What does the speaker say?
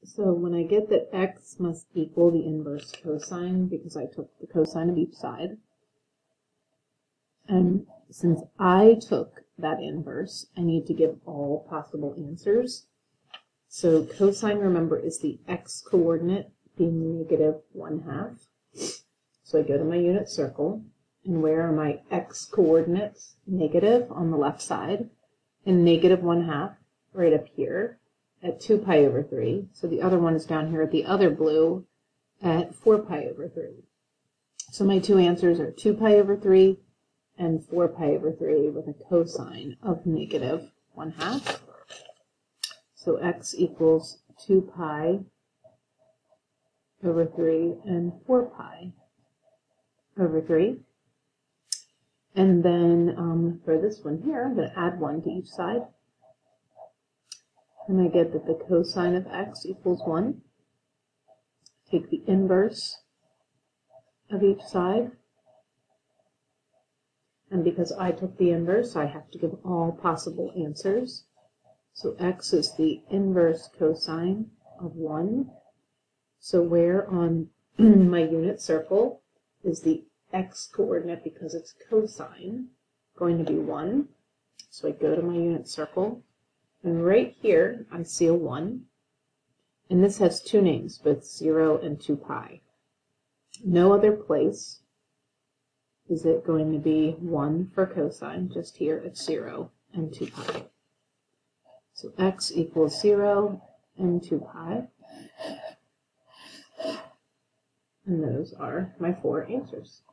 So when I get that x must equal the inverse cosine, because I took the cosine of each side, and since I took that inverse, I need to give all possible answers. So cosine, remember, is the x-coordinate being negative 1/2. So I go to my unit circle, and where are my x-coordinates? Negative on the left side, and negative 1/2 right up here at 2 pi over 3. So the other one is down here at the other blue at 4 pi over 3. So my two answers are 2 pi over 3 and 4 pi over 3 with a cosine of negative 1/2. So x equals 2 pi over 3 and 4 pi over 3. And then for this one here, I'm going to add 1 to each side. And I get that the cosine of x equals 1. Take the inverse of each side. And because I took the inverse, I have to give all possible answers. So x is the inverse cosine of 1. So where on my unit circle is the x-coordinate, because it's cosine, going to be 1. So I go to my unit circle, and right here I see a 1. And this has two names, both 0 and 2 pi. No other place is it going to be 1 for cosine, just here it's 0 and 2 pi. So x equals 0 and 2 pi. And those are my 4 answers.